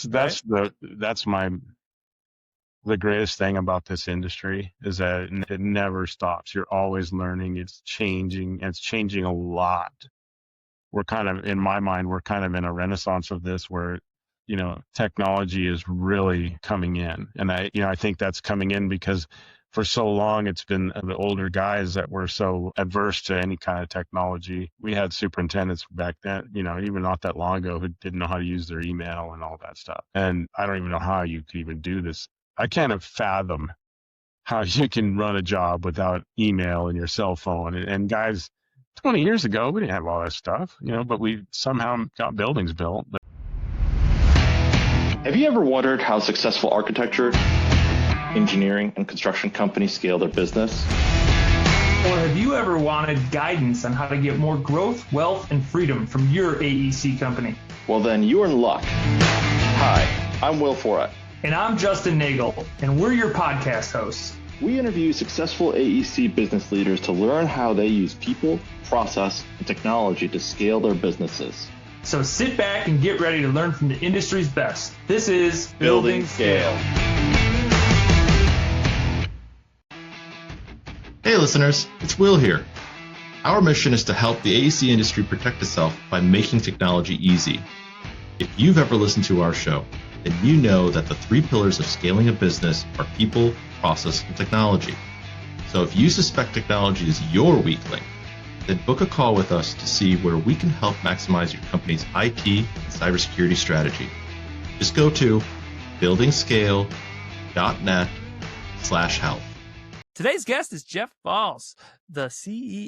right? That's the greatest thing about this industry is that it never stops. You're always learning. It's changing. It's changing a lot. We're kind of, in my mind, we're kind of in a renaissance of this where, technology is really coming in. And I think that's coming in because for so long, it's been the older guys that were so adverse to any kind of technology. We had superintendents back then, even not that long ago, who didn't know how to use their email and all that stuff. And I don't even know how you could even do this. I can't fathom how you can run a job without email and your cell phone. And guys, 20 years ago, we didn't have all that stuff, but we somehow got buildings built. Have you ever wondered how successful architecture, engineering, and construction companies scale their business? Or have you ever wanted guidance on how to get more growth, wealth, and freedom from your AEC company? Well, then you're in luck. Hi, I'm Will Forat. And I'm Justin Nagel, and we're your podcast hosts. We interview successful AEC business leaders to learn how they use people, process, and technology to scale their businesses. So sit back and get ready to learn from the industry's best. This is Building Scale. Hey listeners, it's Will here. Our mission is to help the AEC industry protect itself by making technology easy. If you've ever listened to our show, then you know that the three pillars of scaling a business are people, process, and technology. So if you suspect technology is your weak link, then book a call with us to see where we can help maximize your company's IT and cybersecurity strategy. Just go to buildingscale.net/help. Today's guest is Jeff Balz, the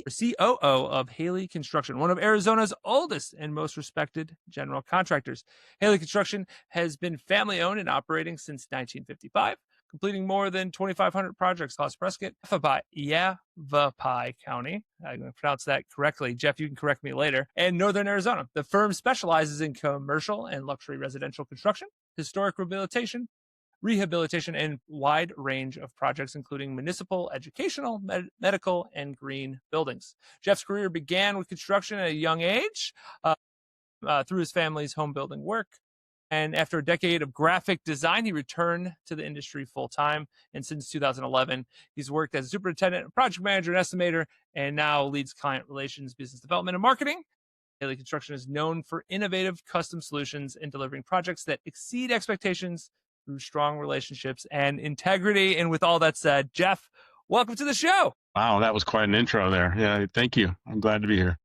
COO of Haley Construction, one of Arizona's oldest and most respected general contractors. Haley Construction has been family-owned and operating since 1955, completing more than 2,500 projects across Prescott, Yavapai County. I'm going to pronounce that correctly. Jeff, you can correct me later. And Northern Arizona. The firm specializes in commercial and luxury residential construction, historic rehabilitation, and wide range of projects, including municipal, educational, medical, and green buildings. Jeff's career began with construction at a young age through his family's home building work. And after a decade of graphic design, he returned to the industry full-time. And since 2011, he's worked as a superintendent, project manager, and estimator, and now leads client relations, business development, and marketing. Haley Construction is known for innovative custom solutions and delivering projects that exceed expectations through strong relationships and integrity. And with all that said, Jeff, welcome to the show. Wow, that was quite an intro there. Yeah, thank you. I'm glad to be here.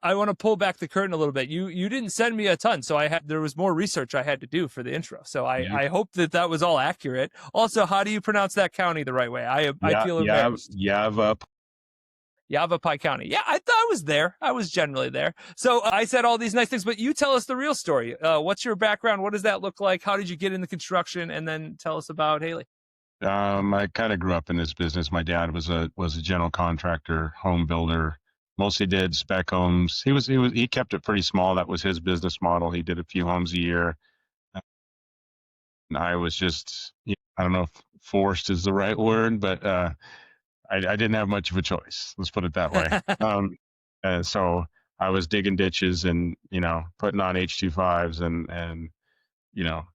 I want to pull back the curtain a little bit. You didn't send me a ton, so there was more research I had to do for the intro. So I hope that was all accurate. Also, how do you pronounce that county the right way? I feel embarrassed. Yavapai County. Yeah, I thought I was there. I was generally there. So I said all these nice things, but you tell us the real story. What's your background? What does that look like? How did you get into construction? And then tell us about Haley. I kind of grew up in this business. My dad was a general contractor, home builder. Mostly did spec homes. He kept it pretty small. That was his business model. He did a few homes a year. And I was just, I don't know if forced is the right word, but I didn't have much of a choice. Let's put it that way. So I was digging ditches and, putting on H25s and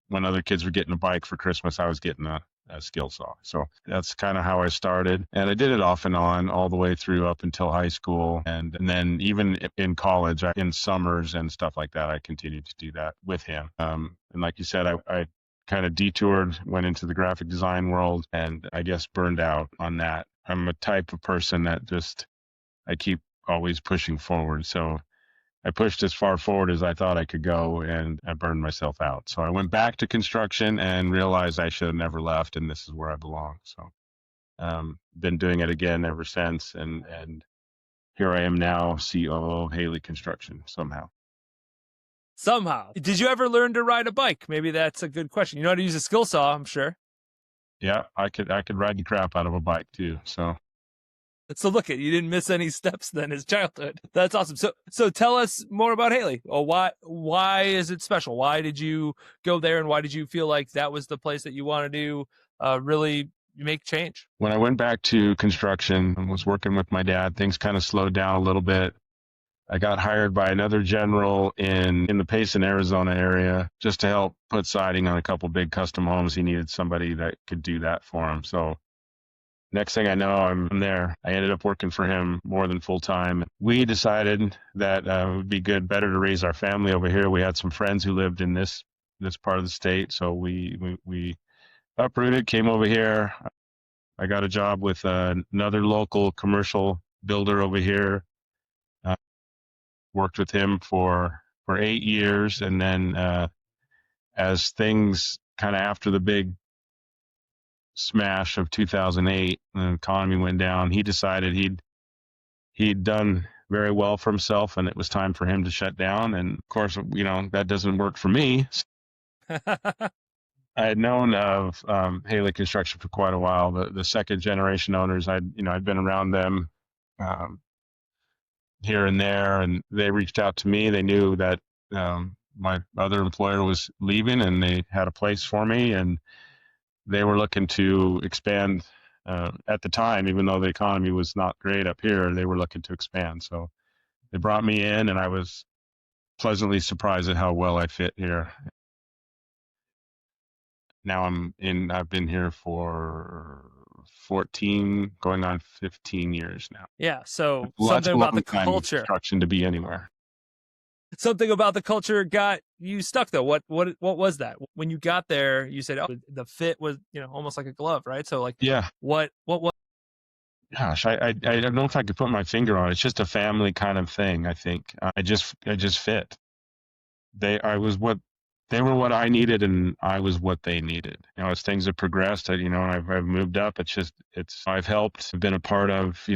when other kids were getting a bike for Christmas, I was getting a skill saw. So that's kind of how I started. And I did it off and on all the way through up until high school. And then even in college, in summers and stuff like that, I continued to do that with him. And like you said, I kind of detoured, went into the graphic design world, and I guess burned out on that. I'm a type of person that I keep always pushing forward. So I pushed as far forward as I thought I could go, and I burned myself out. So I went back to construction and realized I should have never left, and this is where I belong. So been doing it again ever since, and here I am now, COO of Haley Construction, somehow. Did you ever learn to ride a bike? Maybe that's a good question. You know how to use a skill saw, I'm sure. Yeah, I could ride the crap out of a bike too. So look you didn't miss any steps then as childhood. That's awesome. So tell us more about Haley. Why is it special? Why did you go there, and why did you feel like that was the place that you wanted to really make change? When I went back to construction and was working with my dad, things kind of slowed down a little bit. I got hired by another general in the Payson, Arizona area just to help put siding on a couple big custom homes. He needed somebody that could do that for him. So next thing I know, I'm there. I ended up working for him more than full time. We decided that it would be better to raise our family over here. We had some friends who lived in this part of the state, so we uprooted, came over here. I got a job with another local commercial builder over here. Worked with him for 8 years, and then as things kind of after the big smash of 2008, the economy went down. He decided he'd done very well for himself, and it was time for him to shut down. And of course, that doesn't work for me. I had known of Haley Construction for quite a while. The second generation owners, I'd been around them here and there, and they reached out to me. They knew that my other employer was leaving, and they had a place for me, and they were looking to expand. At the time, even though the economy was not great up here, they were looking to expand. So they brought me in, and I was pleasantly surprised at how well I fit here. Now I've been here for 14, going on 15 years now. Yeah. So something about the culture. Construction to be anywhere. Something about the culture got you stuck though. What was that? When you got there, you said, "Oh, the fit was, almost like a glove," right? So yeah. What? Gosh, I don't know if I could put my finger on it. It's just a family kind of thing. I think I just fit. They were what I needed, and I was what they needed. As things have progressed, and I've moved up. I've helped, been a part of,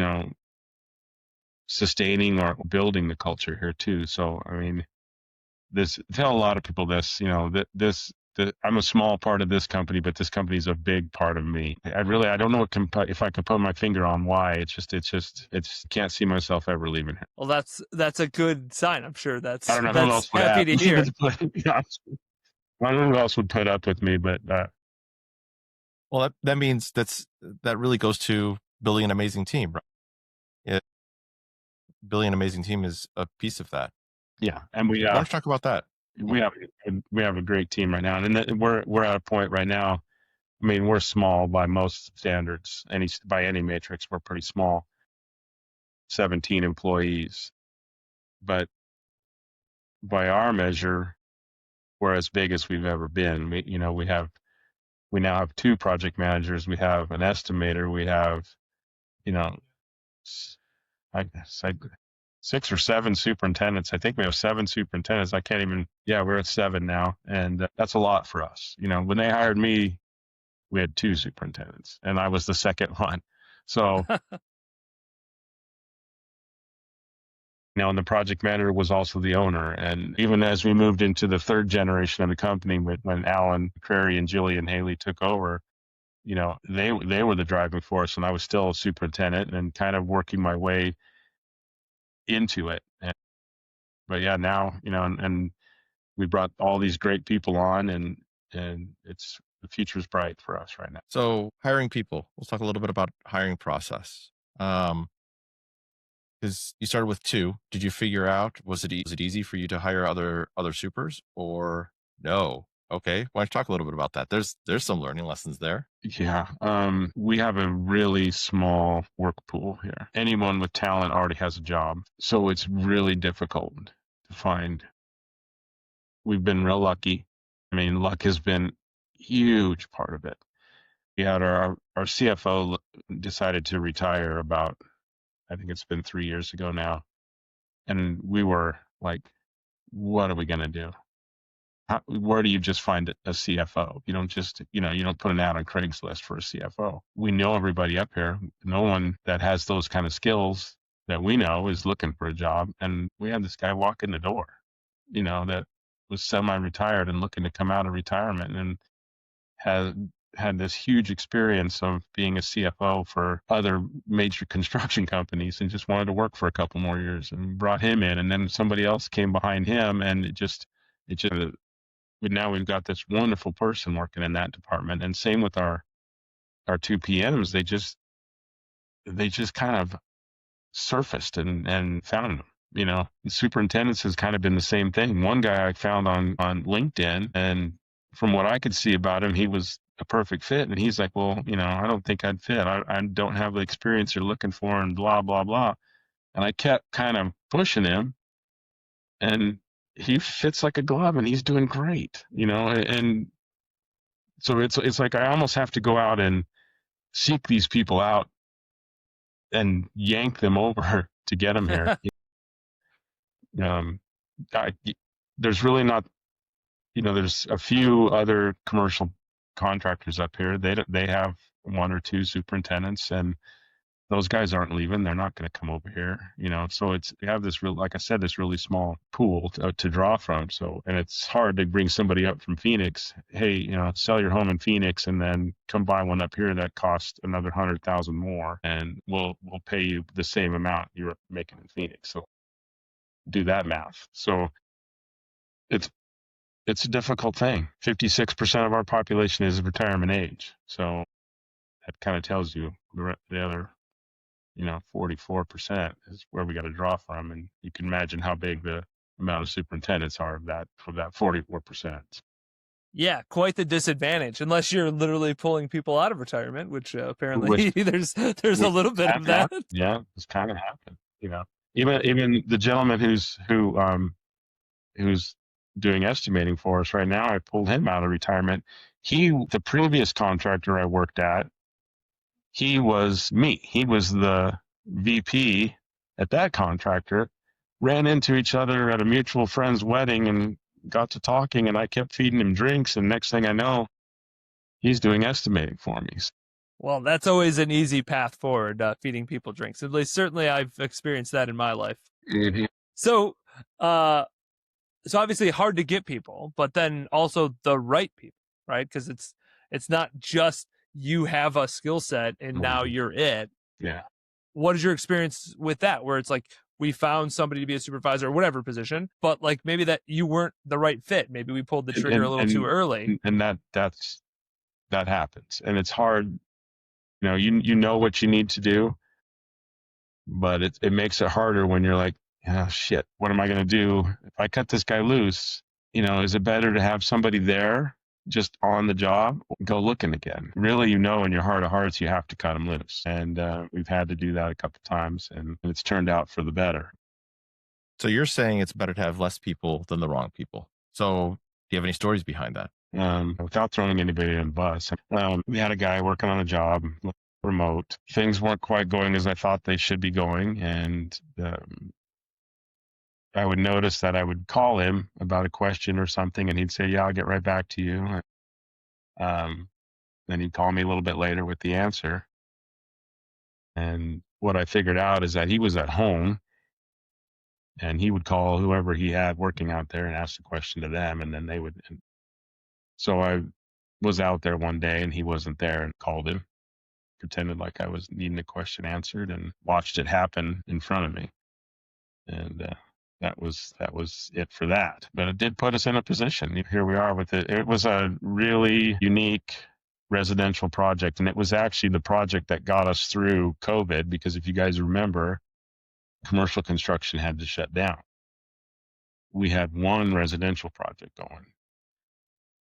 sustaining or building the culture here too. So, I mean, tell a lot of people this, I'm a small part of this company, but this company is a big part of me. I don't know if I could put my finger on why. It's can't see myself ever leaving here. Well, that's a good sign. I'm sure I don't know who else would happy to hear. I don't know who else would put up with me, but well, that means that really goes to building an amazing team, right? Building an amazing team is a piece of that. Yeah, and why don't you talk about that? We have a great team right now, and we're at a point right now. I mean, we're small by most standards. By any matrix, we're pretty small. 17 employees, but by our measure, we're as big as we've ever been. We now have 2 project managers. We have an estimator. We have, I guess 6 or 7 superintendents. I think we have 7 superintendents. We're at 7 now. And that's a lot for us. When they hired me, we had 2 superintendents, and I was the second one. So, and the project manager was also the owner. And even as we moved into the 3rd generation of the company, when Alan Prairie and Jillian Haley took over, they were the driving force, and I was still a superintendent and kind of working my way into it. But yeah, now, and we brought all these great people on, and the future's bright for us right now. So hiring people, let's talk a little bit about hiring process. Because you started with 2. Did you figure out, was it easy for you to hire other supers, or no? Okay, why don't you talk a little bit about that? There's some learning lessons there. Yeah, we have a really small work pool here. Anyone with talent already has a job, so it's really difficult to find. We've been real lucky. I mean, luck has been a huge part of it. We had our CFO decided to retire about, I think it's been 3 years ago now, and we were like, what are we going to do? Where do you just find a CFO? You don't just, you don't put an ad on Craigslist for a CFO. We know everybody up here. No one that has those kind of skills that we know is looking for a job. And we had this guy walk in the door, that was semi-retired and looking to come out of retirement, and had this huge experience of being a CFO for other major construction companies, and just wanted to work for a couple more years, and brought him in. And then somebody else came behind him, and now we've got this wonderful person working in that department. And same with our 2 PMs. They just kind of surfaced and found them. the superintendents has kind of been the same thing. One guy I found on LinkedIn, and from what I could see about him, he was a perfect fit. And he's like, well, I don't think I'd fit. I don't have the experience you're looking for, and blah, blah, blah. And I kept kind of pushing him, and he fits like a glove, and he's doing great, and so it's like I almost have to go out and seek these people out and yank them over to get them here. I, there's really not, there's a few other commercial contractors up here. They have one or two superintendents, and those guys aren't leaving. They're not going to come over here, so we have this real, like I said, this really small pool to draw from. So, and it's hard to bring somebody up from Phoenix. Hey, sell your home in Phoenix and then come buy one up here that costs another 100,000 more, and we'll pay you the same amount you're making in Phoenix. So do that math. So it's a difficult thing. 56% of our population is retirement age. So that kind of tells you the other, 44% is where we got to draw from. And you can imagine how big the amount of superintendents are of that 44%. Yeah, quite the disadvantage, unless you're literally pulling people out of retirement, which apparently there's a little bit of that. Yeah, it's kind of happened. Even the gentleman who's doing estimating for us right now, I pulled him out of retirement. The previous contractor I worked at, he was me. He was the VP at that contractor. Ran into each other at a mutual friend's wedding and got to talking, and I kept feeding him drinks, and next thing I know, he's doing estimating for me. Well, that's always an easy path forward, feeding people drinks. At least certainly I've experienced that in my life. Mm-hmm. So obviously hard to get people, but then also the right people, right? Because it's not just you have a skill set and now you're it. Yeah. What is your experience with that? Where it's like, we found somebody to be a supervisor or whatever position, but like maybe that you weren't the right fit. Maybe we pulled the trigger a little too early. And that happens. And it's hard. You know what you need to do, but it makes it harder when you're like, oh, shit, what am I going to do if I cut this guy loose? Is it better to have somebody there just on the job, go looking again? Really, in your heart of hearts, you have to cut him loose. And we've had to do that a couple of times, and it's turned out for the better. So you're saying it's better to have less people than the wrong people. So do you have any stories behind that? Without throwing anybody in the bus, we had a guy working on a job, remote. Things weren't quite going as I thought they should be going, and I would notice that I would call him about a question or something, and he'd say, yeah, I'll get right back to you. Then he'd call me a little bit later with the answer. And what I figured out is that he was at home, and he would call whoever he had working out there and ask the question to them, and then they would. So I was out there one day, and he wasn't there, and called him, pretended like I was needing a question answered, and watched it happen in front of me. And that was it for that. But it did put us in a position. Here we are with it. It was a really unique residential project, and it was actually the project that got us through COVID, because if you guys remember, commercial construction had to shut down. We had one residential project going,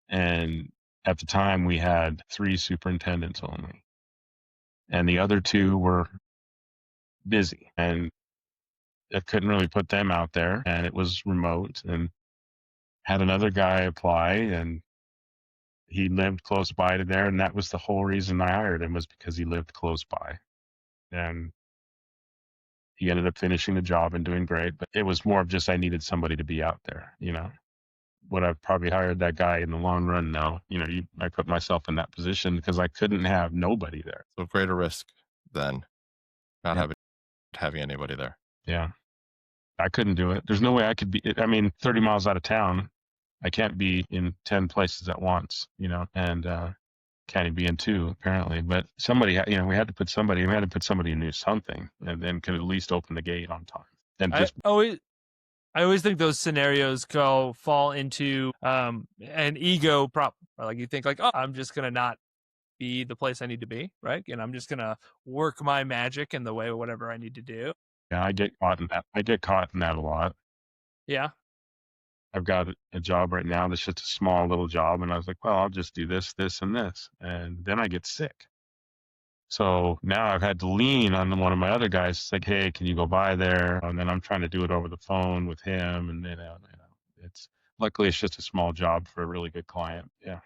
and at the time we had 3 superintendents only, and the other 2 were busy, and I couldn't really put them out there, and it was remote, and had another guy apply, and he lived close by to there, and that was the whole reason I hired him, was because he lived close by. And he ended up finishing the job and doing great, but it was more of just I needed somebody to be out there. Would I've probably hired that guy in the long run? No. I put myself in that position because I couldn't have nobody there. So greater risk than not having anybody there. Yeah. I couldn't do it. There's no way I could be, 30 miles out of town, I can't be in 10 places at once, and can't even be in 2 apparently. But somebody, we had to put somebody who knew something, and then could at least open the gate on time. And I always think those scenarios fall into an ego problem. Like you think like, oh, I'm just going to not be the place I need to be, right? And I'm just going to work my magic in the way, whatever I need to do. Yeah, I get caught in that. I get caught in that a lot. Yeah. I've got a job right now that's just a small little job, and I was like, well, I'll just do this, this, and this, and then I get sick. So now I've had to lean on one of my other guys. It's like, hey, can you go by there? And then I'm trying to do it over the phone with him, and it's luckily it's just a small job for a really good client. Yeah,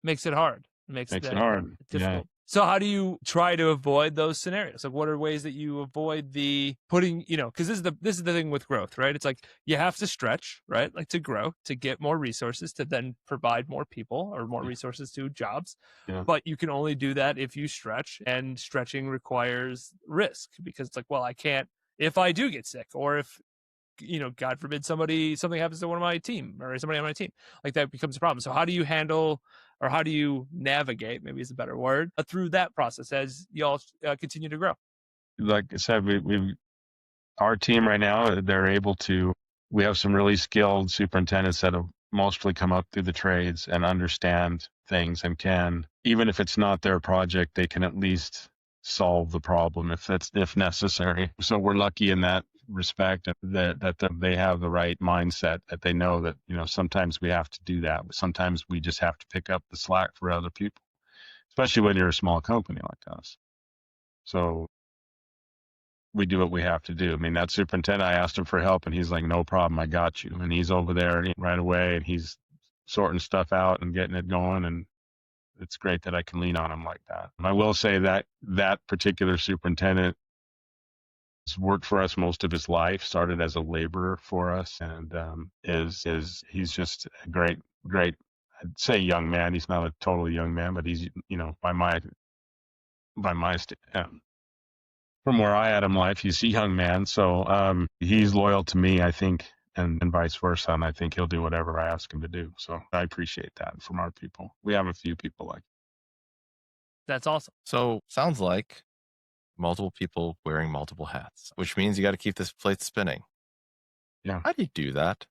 Makes it hard. Makes makes it that hard. difficult. So how do you try to avoid those scenarios? Like, what are ways that you avoid the putting, because this is the thing with growth, right? It's like you have to stretch, right? Like to grow, to get more resources, to then provide more people or more resources to jobs. Yeah. But you can only do that if you stretch, and stretching requires risk, because it's like, well, I can't, if I do get sick, or if, God forbid something happens to one of my team or somebody on my team, like that becomes a problem. So how do you handle, or how do you navigate, maybe is a better word, through that process as y'all continue to grow? Like I said, our team right now, we have some really skilled superintendents that have mostly come up through the trades and understand things, and can, even if it's not their project, they can at least solve the problem if necessary. So we're lucky in that respect, that they have the right mindset, that they know that, sometimes we have to do that. Sometimes we just have to pick up the slack for other people, especially when you're a small company like us. So we do what we have to do. I mean, that superintendent, I asked him for help, and he's like, no problem, I got you. And he's over there right away, and he's sorting stuff out and getting it going. And it's great that I can lean on him like that. I will say that that particular superintendent has worked for us most of his life, started as a laborer for us, and he's just a great, I'd say young man. He's not a totally young man, but he's, from where I had him life, he's a young man. So he's loyal to me, I think, and vice versa. And I think he'll do whatever I ask him to do. So I appreciate that from our people. We have a few people like that. That's awesome. So sounds like multiple people wearing multiple hats, which means you got to keep this plate spinning. Yeah. How do you do that?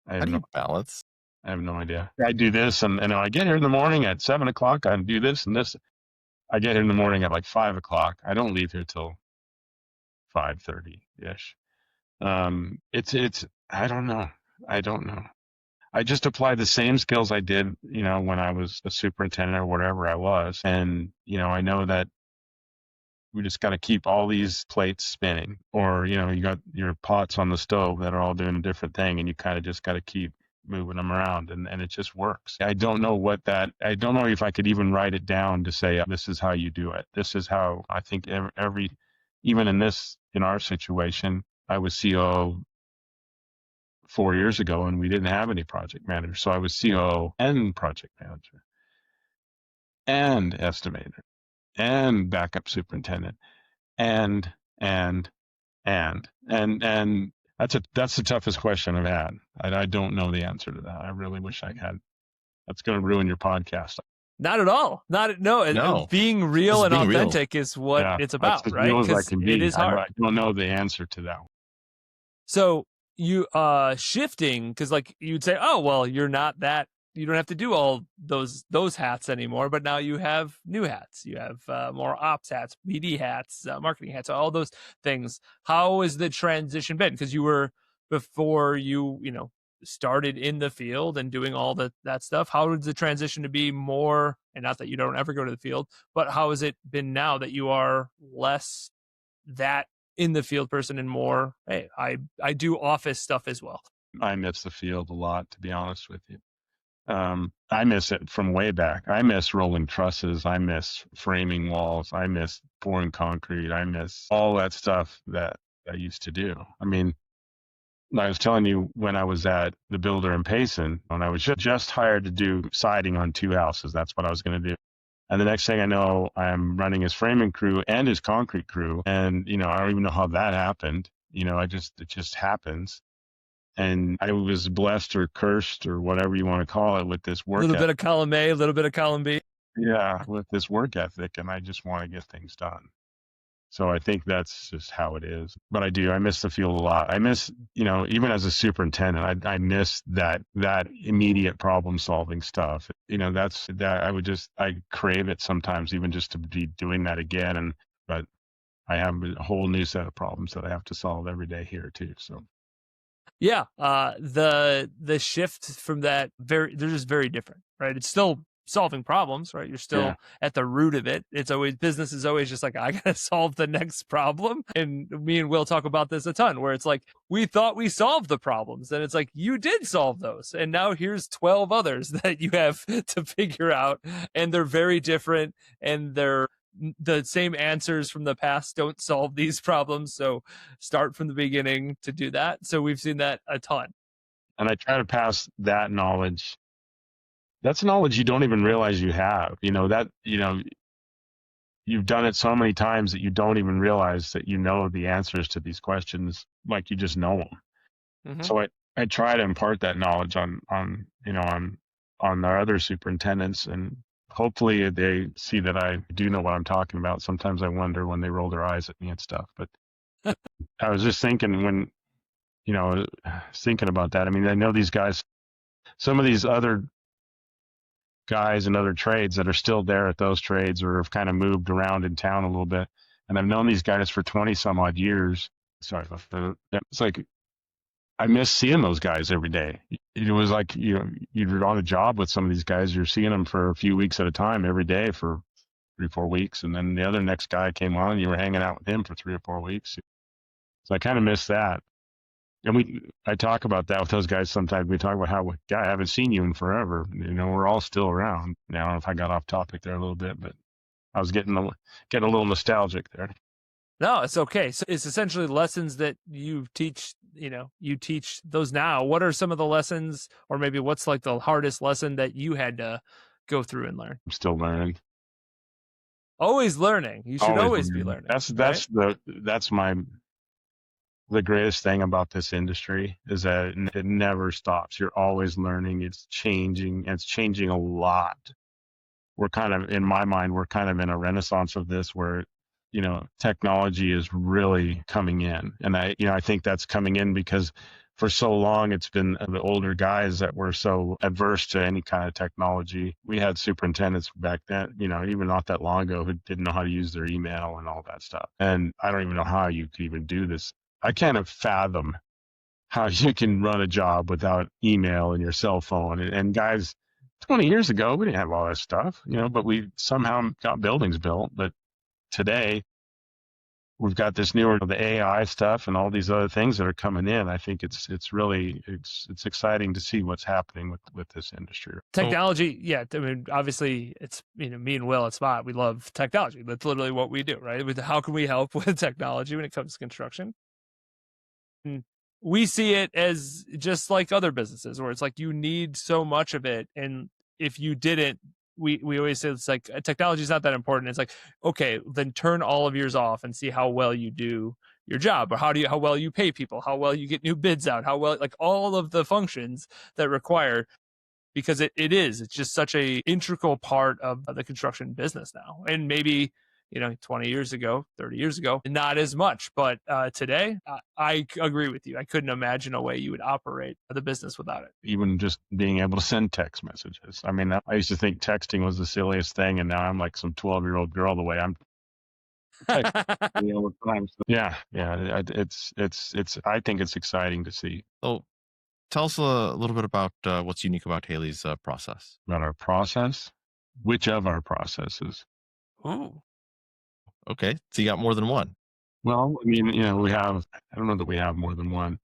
How do you balance? I have no idea. I do this, and I get here in the morning at 7 o'clock. I do this and this. I get here in the morning at like 5 o'clock. I don't leave here till 5:30-ish. It's I don't know. I just apply the same skills I did, when I was a superintendent or whatever I was. And, I know that we just got to keep all these plates spinning, or, you got your pots on the stove that are all doing a different thing, and you kind of just got to keep moving them around, and it just works. I don't know if I could even write it down to say, this is how you do it. This is how I think even in our situation, I was COO 4 years ago, and we didn't have any project manager. So I was COO and project manager and estimator and backup superintendent and that's the toughest question I've had. I don't know the answer to that. I really wish I had. That's going to ruin your podcast. Not at all. No. Being real and authentic is what it's about, right? Because it is hard. I don't know the answer to that. So you shifting, because like you'd say, oh well, you're not that. You don't have to do all those hats anymore. But now you have new hats. You have more ops hats, BD hats, marketing hats, all those things. How has the transition been? Because you were, before you started in the field and doing all that stuff, how was the transition to be more, and not that you don't ever go to the field, but how has it been now that you are less that in the field person and more, hey, I do office stuff as well? I miss the field a lot, to be honest with you. I miss it from way back. I miss rolling trusses. I miss framing walls. I miss pouring concrete. I miss all that stuff that I used to do. I mean, I was telling you, when I was at the builder in Payson, when I was just hired to do siding on 2 houses, that's what I was going to do. And the next thing I know, I'm running his framing crew and his concrete crew. And, I don't even know how that happened. It just happens. And I was blessed or cursed or whatever you want to call it with this work. A little bit of column A, a little bit of column B. Yeah, with this work ethic, and I just want to get things done. So I think that's just how it is. But I miss the field a lot. I miss, even as a superintendent, I miss that immediate problem solving stuff. I crave it sometimes, even just to be doing that again. But I have a whole new set of problems that I have to solve every day here too. So yeah, the shift from that, they're just very different, right? It's still solving problems, right? You're still at the root of it. It's always, business is always just like, I gotta solve the next problem. And me and Will talk about this a ton, where it's like, we thought we solved the problems, and it's like, you did solve those, and now here's 12 others that you have to figure out, and they're very different, and they're the same answers from the past don't solve these problems. So start from the beginning to do that. So we've seen that a ton. And I try to pass that knowledge. That's knowledge you don't even realize you have. You've done it so many times that you don't even realize that you know the answers to these questions, like you just know them. Mm-hmm. So I try to impart that knowledge on our other superintendents, and hopefully they see that I do know what I'm talking about. Sometimes I wonder when they roll their eyes at me and stuff. But I was just thinking thinking about that. I mean, I know these guys, some of these other guys in other trades that are still there at those trades or have kind of moved around in town a little bit. And I've known these guys for 20 some odd years. Sorry about that. It's like, I miss seeing those guys every day. It was like, you're on a job with some of these guys, you're seeing them for a few weeks at a time every day for 3-4 weeks. And then the other next guy came on and you were hanging out with him for 3 or 4 weeks. So I kind of miss that. And I talk about that with those guys sometimes. We talk about how, I haven't seen you in forever. We're all still around. Now, I don't know if I got off topic there a little bit, but I was getting a little nostalgic there. No, it's okay. So it's essentially lessons that you teach, you teach those now. What are some of the lessons, or maybe what's like the hardest lesson that you had to go through and learn? I'm still learning. Always learning. You should always be learning. That's the greatest thing about this industry is that it never stops. You're always learning. It's changing. It's changing a lot. We're kind of, in my mind, we're kind of in a renaissance of this where, technology is really coming in. And I think that's coming in because for so long, it's been the older guys that were so adverse to any kind of technology. We had superintendents back then, even not that long ago, who didn't know how to use their email and all that stuff. And I don't even know how you could even do this. I can't fathom how you can run a job without email and your cell phone. And guys, 20 years ago, we didn't have all that stuff, but we somehow got buildings built. But today, we've got this newer, the AI stuff and all these other things that are coming in. I think it's really exciting to see what's happening with this industry. Technology, yeah. I mean, obviously, it's me and Will at Spot. We love technology. That's literally what we do, right? How can we help with technology when it comes to construction? We see it as just like other businesses where it's like you need so much of it, and if you didn't, we always say it's like technology is not that important. It's like, okay, then turn all of yours off and see how well you do your job, or how well you pay people, how well you get new bids out, how well, like all of the functions that require, because it's just such a integral part of the construction business now. And maybe 20 years ago, 30 years ago, not as much. But today, I agree with you. I couldn't imagine a way you would operate the business without it. Even just being able to send text messages. I mean, I used to think texting was the silliest thing, and now I'm like some 12-year-old girl the way I'm texting all the time. So, yeah. It's. I think it's exciting to see. So, tell us a little bit about what's unique about Haley's process. About our process? Which of our processes? Ooh. Okay, so you got more than one. Well, I mean, we have, I don't know that we have more than one.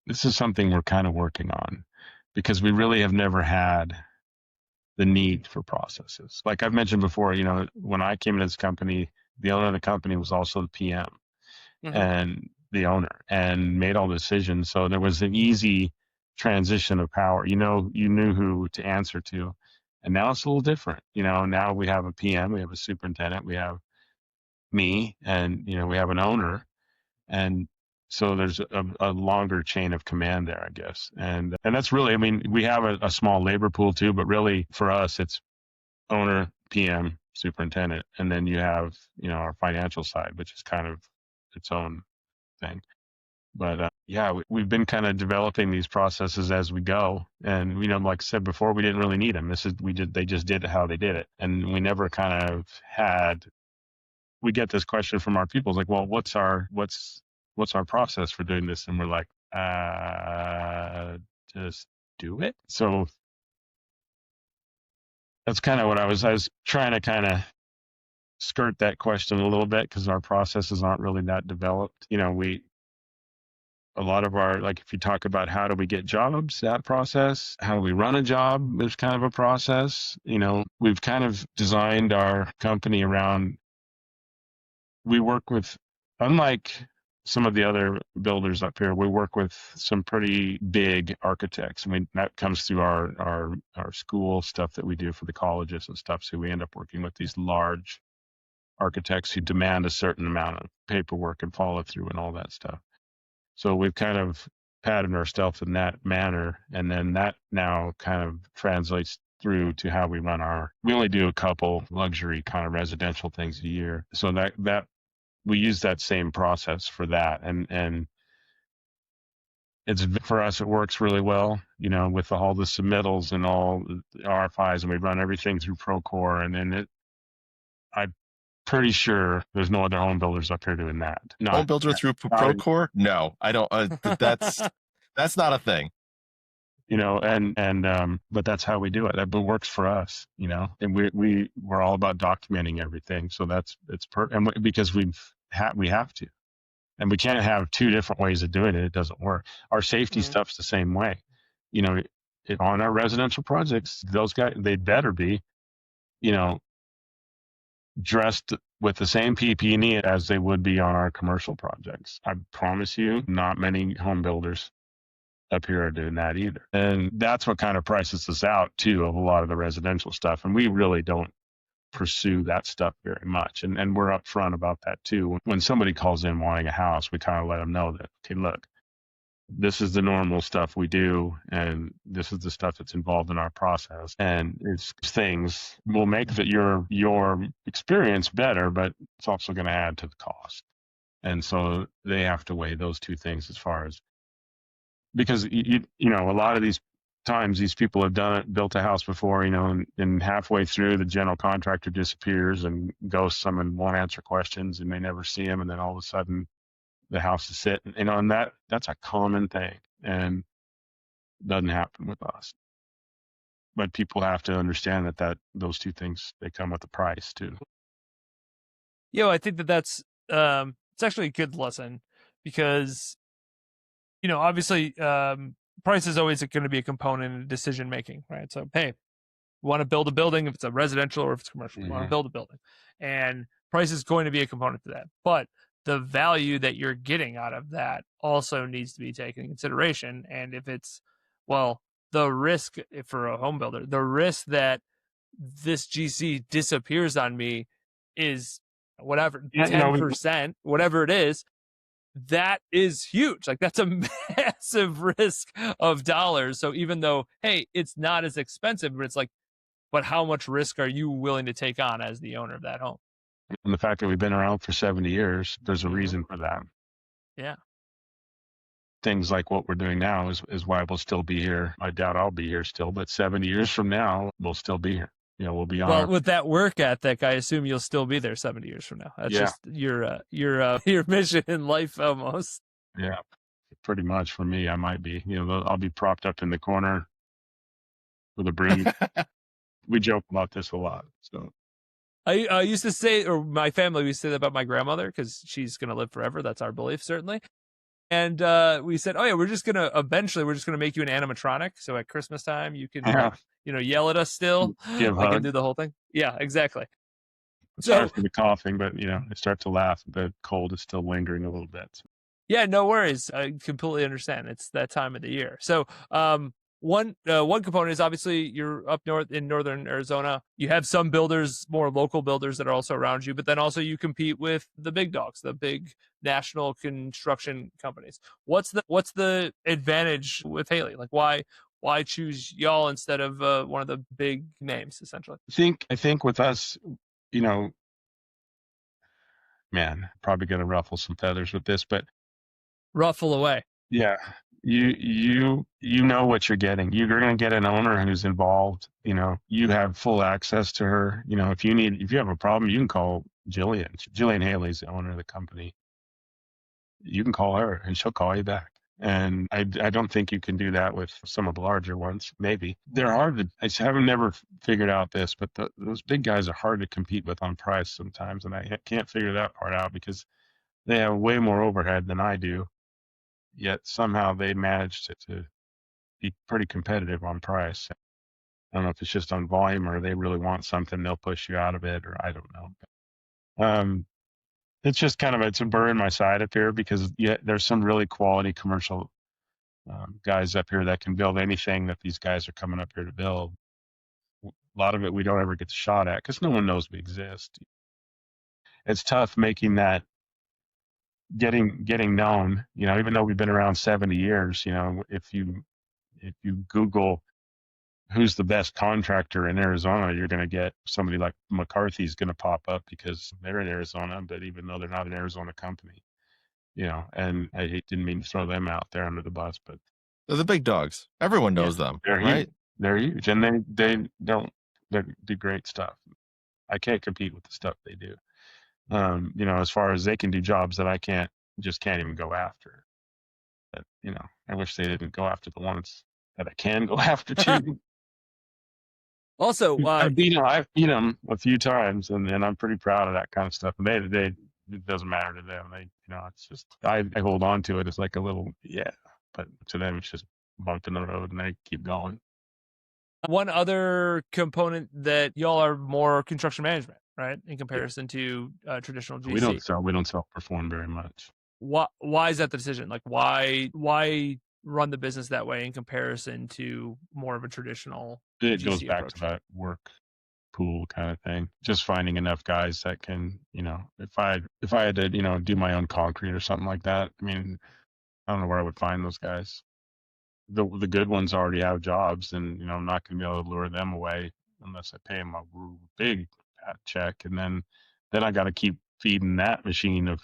This is something we're kind of working on because we really have never had the need for processes. Like I've mentioned before, when I came into this company, the owner of the company was also the PM and the owner and made all the decisions. So there was an easy transition of power. You knew who to answer to. And now it's a little different. Now we have a PM, we have a superintendent, we have me, and, we have an owner. And so there's a longer chain of command there, I guess. And that's really, I mean, we have a small labor pool too, but really for us, it's owner, PM, superintendent. And then you have, our financial side, which is kind of its own thing. But we've been kind of developing these processes as we go, and like I said before, we didn't really need them. They just did it how they did it, and we never kind of had we get this question from our people. It's like, well, what's our process for doing this? And we're like, just do it. So that's kind of what I was trying to kind of skirt that question a little bit, because our processes aren't really that developed. A lot of our, like, if you talk about how do we get jobs, that process, how do we run a job is kind of a process. We've kind of designed our company around, we work with, unlike some of the other builders up here, we work with some pretty big architects. I mean, that comes through our school stuff that we do for the colleges and stuff. So we end up working with these large architects who demand a certain amount of paperwork and follow through and all that stuff. So we've kind of patterned ourselves in that manner. And then that now kind of translates through to how we run we only do a couple luxury kind of residential things a year. So that we use that same process for that. And it's, for us, it works really well, with all the submittals and all the RFIs, and we run everything through Procore. And then I'm pretty sure there's no other home builders up here doing that. Home builder through Procore? No, I don't. That's not a thing. But that's how we do it. That works for us, and we're all about documenting everything. So because we have to, and we can't have two different ways of doing it. It doesn't work. Our safety stuff's the same way. On our residential projects, those guys, they better be, dressed with the same PPE as they would be on our commercial projects. I promise you, not many home builders up here are doing that either. And that's what kind of prices us out too of a lot of the residential stuff. And we really don't pursue that stuff very much. And we're upfront about that too. When somebody calls in wanting a house, we kind of let them know that, okay, look, this is the normal stuff we do, and this is the stuff that's involved in our process. And it's things will make your experience better, but it's also going to add to the cost. And so they have to weigh those two things as far as, because a lot of these times these people have built a house before, and halfway through the general contractor disappears and ghosts them and won't answer questions, and they never see them, and then all of a sudden the house is sitting. And that's a common thing, and doesn't happen with us. But people have to understand that those two things, they come with a price too. I think that's it's actually a good lesson, because obviously price is always going to be a component in decision making, right? So hey, we want to build a building, if it's a residential or if it's commercial, we want to build a building, and price is going to be a component to that. But the value that you're getting out of that also needs to be taken into consideration. And if it's, the risk for a home builder, the risk that this GC disappears on me is whatever, 10%, whatever it is, that is huge. Like, that's a massive risk of dollars. So even though, hey, it's not as expensive, but it's like, but how much risk are you willing to take on as the owner of that home? And the fact that we've been around for 70 years, there's a reason for that. Yeah. Things like what we're doing now is why we'll still be here. I doubt I'll be here still, but 70 years from now, we'll still be here. We'll be on. Well, with that work ethic, I assume you'll still be there 70 years from now. That's just your mission in life almost. Yeah, pretty much for me, I might be. I'll be propped up in the corner with a broom. We joke about this a lot. So I used to say, or my family used to say that about my grandmother, because she's going to live forever. That's our belief, certainly. And we said, oh yeah, we're just going to make you an animatronic. So at Christmas time, you can, yell at us still. I can do the whole thing. Yeah, exactly. Sorry for the coughing, but I start to laugh. The cold is still lingering a little bit. So. Yeah, no worries. I completely understand. It's that time of the year. So, one component is obviously you're up north in northern Arizona. You have some builders, more local builders that are also around you, but then also you compete with the big dogs, the big national construction companies. What's the advantage with Haley? Like, why choose y'all instead of one of the big names, essentially? I think with us, man, probably going to ruffle some feathers with this, but ruffle away. Yeah. you know what you're getting. You're going to get an owner who's involved. You have full access to her. If you have a problem, you can call Jillian. Jillian Haley's the owner of the company. You can call her and she'll call you back. And I don't think you can do that with some of the larger ones. Maybe they're hard to. I haven't never figured out this, but those big guys are hard to compete with on price sometimes, and I can't figure that part out because they have way more overhead than I do. Yet somehow they manage to be pretty competitive on price. I don't know if it's just on volume or they really want something, they'll push you out of it, or I don't know. It's just it's a burr in my side up here because there's some really quality commercial guys up here that can build anything that these guys are coming up here to build. A lot of it we don't ever get the shot at because no one knows we exist. It's tough making that getting known. Even though we've been around 70 years, if you Google who's the best contractor in Arizona, you're going to get somebody like McCarthy's going to pop up because they're in Arizona, but even though they're not an Arizona company, and I didn't mean to throw them out there under the bus, but they're the big dogs. Everyone knows them, they're right? Huge. They're huge, and they do great stuff. I can't compete with the stuff they do. As far as they can do jobs that I can't even go after. But I wish they didn't go after the ones that I can go after too. Also, I've beat them a few times, and I'm pretty proud of that kind of stuff. And they it doesn't matter to them. It's just I hold on to it as like a little but to them it's just bumped in the road, and they keep going. One other component that y'all are more construction management, right? In comparison to traditional GC. We don't self-perform very much. Why is that the decision? Like why run the business that way in comparison to more of a traditional It GC goes back approach? to that work pool kind of thing. Just finding enough guys that can, if I had to, do my own concrete or something like that, I mean, I don't know where I would find those guys. The good ones already have jobs, and I'm not going to be able to lure them away unless I pay them a big check, and then I got to keep feeding that machine of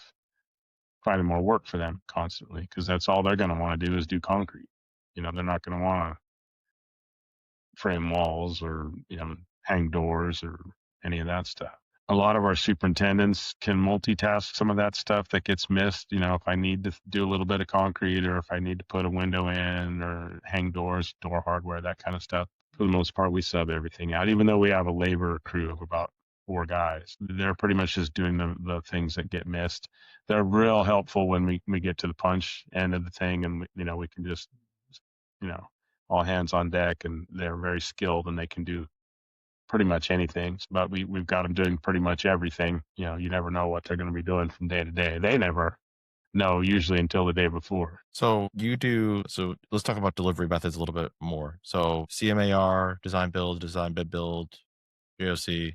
finding more work for them constantly, because that's all they're going to want to do is do concrete. They're not going to want to frame walls or hang doors or any of that stuff. A lot of our superintendents can multitask some of that stuff that gets missed. If I need to do a little bit of concrete, or if I need to put a window in or hang doors, door hardware, that kind of stuff. For the most part, we sub everything out, even though we have a labor crew of about 4 guys. They're pretty much just doing the things that get missed. They're real helpful when we get to the punch end of the thing, and we can just, all hands on deck, and they're very skilled and they can do pretty much anything, but we've got them doing pretty much everything. You never know what they're going to be doing from day to day. They never know usually until the day before. So let's talk about delivery methods a little bit more. So CMAR, design build, bid build, JOC.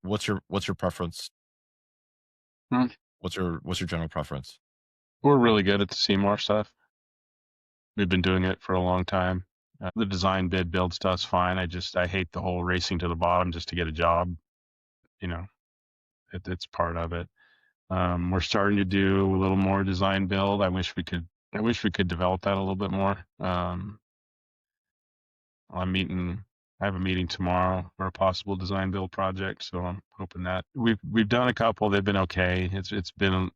What's your preference? What's your general preference? We're really good at the CMAR stuff. We've been doing it for a long time. The design bid build stuff's fine. I hate the whole racing to the bottom just to get a job. It's part of it. We're starting to do a little more design build. I wish we could develop that a little bit more. I have a meeting tomorrow for a possible design build project, so I'm hoping that we've done a couple. They've been okay. It's been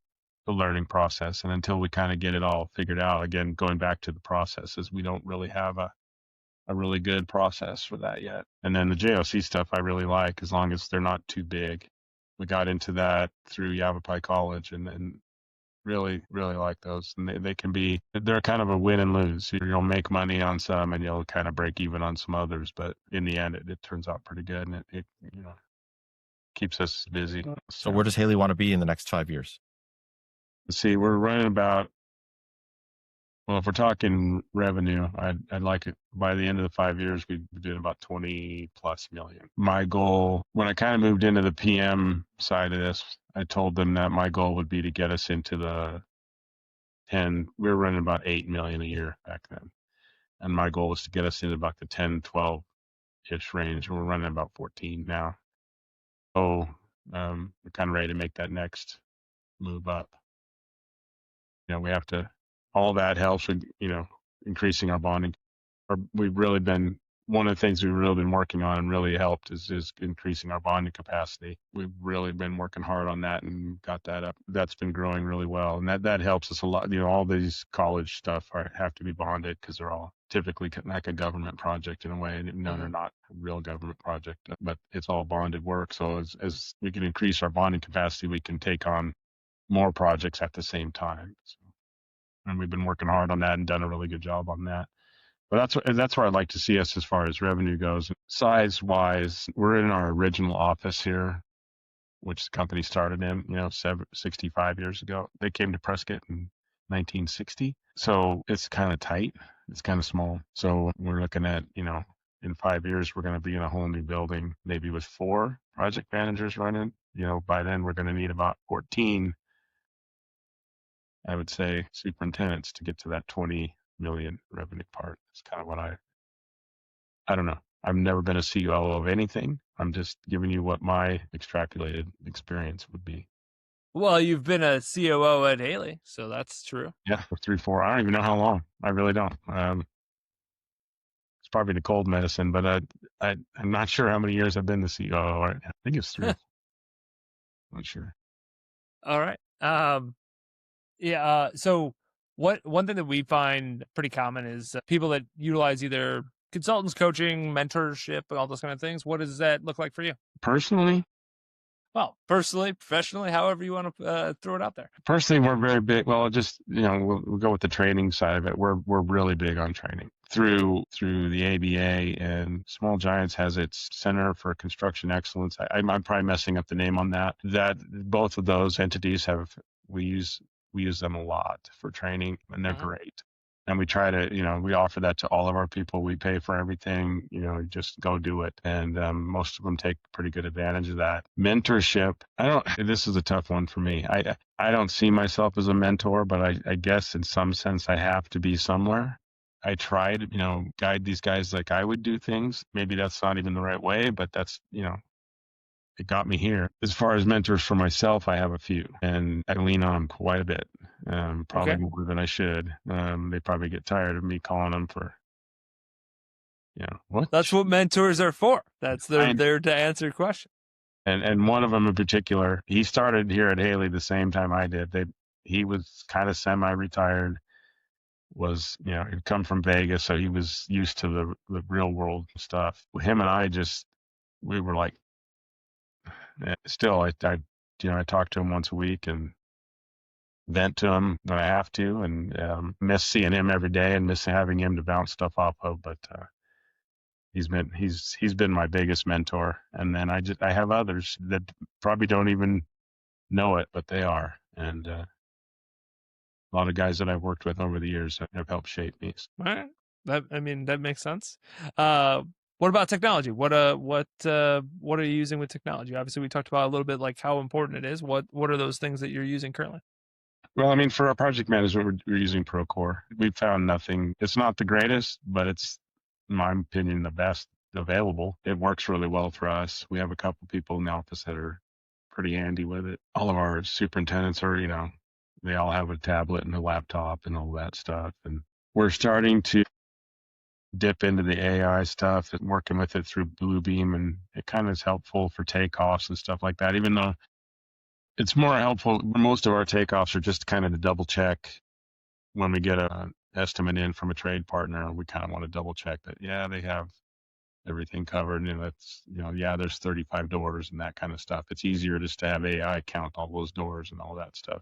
a learning process, and until we kind of get it all figured out, again, going back to the processes, we don't really have a really good process for that yet. And then the JOC stuff I really like, as long as they're not too big. We got into that through Yavapai College, and really, really like those. And they're kind of a win and lose. You'll make money on some and you'll kind of break even on some others, but in the end, it turns out pretty good, and it keeps us busy. So where does Haley want to be in the next 5 years? Let's see, we're running about, well, if we're talking revenue, I'd like it by the end of the 5 years, we'd be doing about 20+ million. My goal, when I kind of moved into the PM side of this, I told them that my goal would be to get us into the 10. We were running about 8 million a year back then. And my goal was to get us into about the 10, 12-ish range. We're running about 14 now. So we're kind of ready to make that next move up. We have to all that helps with, increasing our bonding. Or we've really been, one of the things we've really been working on and really helped is increasing our bonding capacity. We've really been working hard on that and got that up. That's been growing really well. And that helps us a lot. All these college stuff have to be bonded because they're all typically like a government project in a way. None are not a real government project, but it's all bonded work. So as we can increase our bonding capacity, we can take on more projects at the same time. So, and we've been working hard on that and done a really good job on that. But that's where I'd like to see us as far as revenue goes. Size wise, we're in our original office here, which the company started in, 65 years ago. They came to Prescott in 1960. So it's kind of tight. It's kind of small. So we're looking at, in 5 years, we're going to be in a whole new building, maybe with 4 project managers running. By then we're going to need about 14, I would say, superintendents to get to that 20 million revenue part. It's kind of what I don't know. I've never been a COO of anything. I'm just giving you what my extrapolated experience would be. Well, you've been a COO at Haley, so that's true. Yeah, for 3, 4. I don't even know how long. I really don't. It's probably the cold medicine, but I'm not sure how many years I've been the COO. I think it's 3. Not sure. All right. So one thing that we find pretty common is people that utilize either consultants, coaching, mentorship, all those kind of things. What does that look like for you? Personally? Well, personally, professionally, however you want to throw it out there. Personally, we're very big. Well, just, we'll go with the training side of it. We're really big on training through the ABA, and Small Giants has its Center for Construction Excellence. I'm probably messing up the name on that. That both of those entities we use them a lot for training, and they're great. And we try to, we offer that to all of our people. We pay for everything, just go do it. And most of them take pretty good advantage of that. Mentorship, this is a tough one for me. I don't see myself as a mentor, but I guess in some sense I have to be somewhere. I try to, guide these guys like I would do things. Maybe that's not even the right way, but that's, it got me here. As far as mentors for myself, I have a few, and I lean on them quite a bit, probably more than I should. They probably get tired of me calling them for, what? That's what mentors are for. They're there to answer your question. And one of them in particular, he started here at Haley the same time I did. He was kind of semi-retired, he'd come from Vegas, so he was used to the real world stuff. Him and I we were like, still, I talk to him once a week and vent to him when I have to, and miss seeing him every day and miss having him to bounce stuff off of. But he's been my biggest mentor. And then I have others that probably don't even know it, but they are. And a lot of guys that I've worked with over the years have helped shape me. All right. That makes sense. What about technology? What are you using with technology? Obviously, we talked about a little bit like how important it is. What are those things that you're using currently? Well, for our project management, we're using Procore. We've found nothing. It's not the greatest, but it's, in my opinion, the best available. It works really well for us. We have a couple people in the office that are pretty handy with it. All of our superintendents are, they all have a tablet and a laptop and all that stuff. And we're starting to dip into the AI stuff and working with it through Bluebeam, and it kind of is helpful for takeoffs and stuff like that, even though it's more helpful. Most of our takeoffs are just kind of to double check when we get an estimate in from a trade partner. We kind of want to double check that, they have everything covered. And that's, there's 35 doors and that kind of stuff. It's easier just to have AI count all those doors and all that stuff.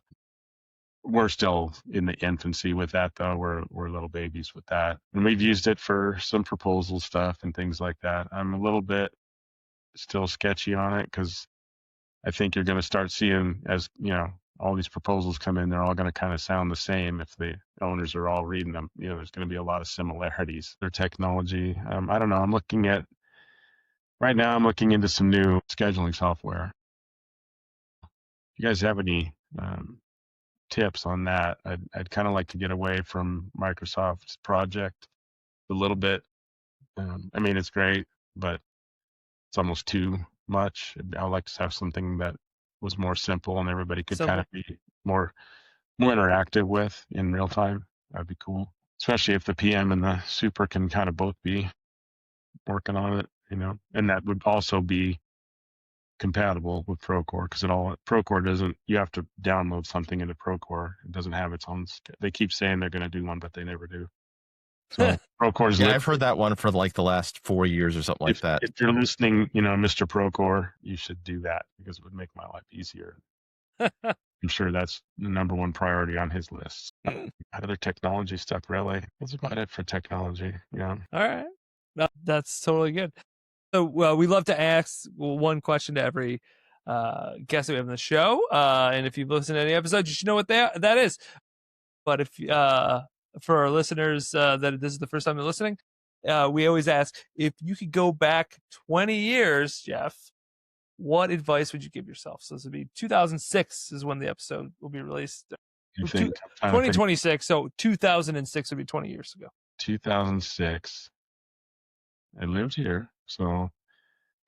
We're still in the infancy with that, though. We're little babies with that. And we've used it for some proposal stuff and things like that. I'm a little bit still sketchy on it because I think you're going to start seeing, as all these proposals come in, they're all going to kind of sound the same if the owners are all reading them. There's going to be a lot of similarities. Their technology, I don't know. Right now I'm looking into some new scheduling software. If you guys have any tips on that, I'd kind of like to get away from Microsoft's project a little bit. It's great, but it's almost too much. I would like to have something that was more simple and everybody could kind of be more interactive with in real time. That'd be cool, especially if the PM and the super can kind of both be working on it, and that would also be compatible with Procore, because Procore doesn't, you have to download something into Procore. It doesn't have its own, they keep saying they're going to do one, but they never do. So Procore's I've heard that one for like the last 4 years or something like that. If you're listening, Mr. Procore, you should do that because it would make my life easier. I'm sure that's the number one priority on his list. Other technology stuff, really. That's about it for technology. Yeah. All right. No, that's totally good. So we love to ask one question to every guest that we have on the show. And if you've listened to any episodes, you should know what that is. But if for our listeners that this is the first time they're listening, we always ask, if you could go back 20 years, Jeff, what advice would you give yourself? So this would be 2006 is when the episode will be released. 2026. So 2006 would be 20 years ago. 2006. I lived here. So,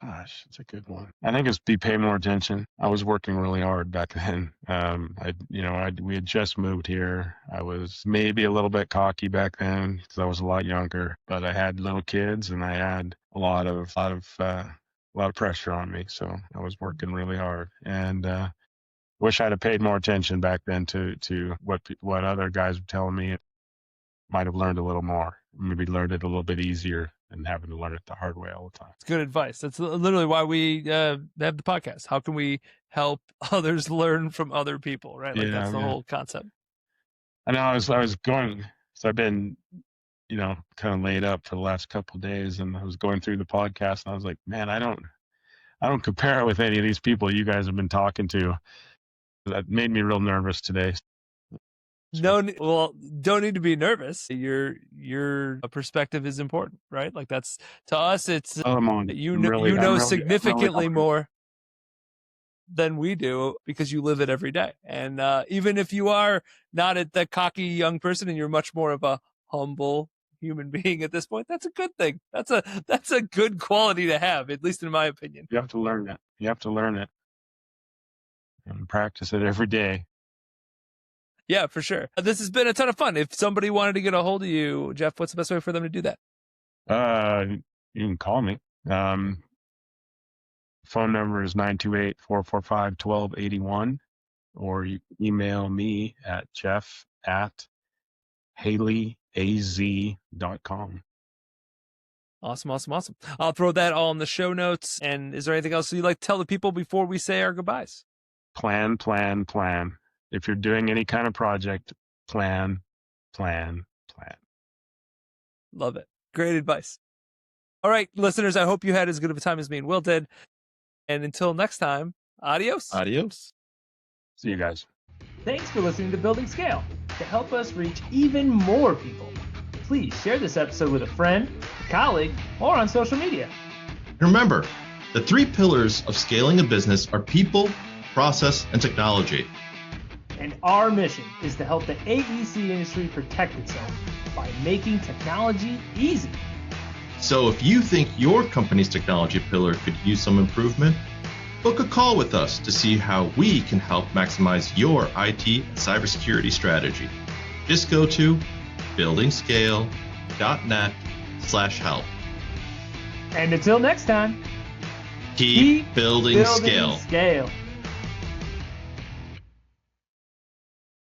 gosh, it's a good one. I think it's pay more attention. I was working really hard back then. We had just moved here. I was maybe a little bit cocky back then because I was a lot younger, but I had little kids and I had a lot of pressure on me. So I was working really hard, and wish I'd have paid more attention back then to what other guys were telling me. Might have learned a little more. Maybe learned it a little bit easier than having to learn it the hard way all the time. It's good advice. That's literally why we have the podcast. How can we help others learn from other people, right? Like that's the whole concept. I know I was going, so I've been, kind of laid up for the last couple of days, and I was going through the podcast and I was like, man, I don't compare it with any of these people you guys have been talking to. That made me real nervous today. Don't need to be nervous. Your perspective is important, right? Like that's, to us, it's significantly more than we do because you live it every day. And even if you are not the cocky young person and you're much more of a humble human being at this point, that's a good thing. That's a good quality to have, at least in my opinion. You have to learn it. And practice it every day. Yeah, for sure. This has been a ton of fun. If somebody wanted to get a hold of you, Jeff, what's the best way for them to do that? You can call me. Phone number is 928-445-1281, or you can email me at jeff@haleyaz.com. Awesome. I'll throw that all in the show notes. And is there anything else you'd like to tell the people before we say our goodbyes? Plan. If you're doing any kind of project, plan. Love it. Great advice. All right, listeners, I hope you had as good of a time as me and Will did. And until next time, adios. Adios. See you guys. Thanks for listening to Building Scale. To help us reach even more people, please share this episode with a friend, a colleague, or on social media. Remember, the 3 pillars of scaling a business are people, process, and technology. And our mission is to help the AEC industry protect itself by making technology easy. So if you think your company's technology pillar could use some improvement, book a call with us to see how we can help maximize your IT and cybersecurity strategy. Just go to buildingscale.net/help. And until next time, keep building scale.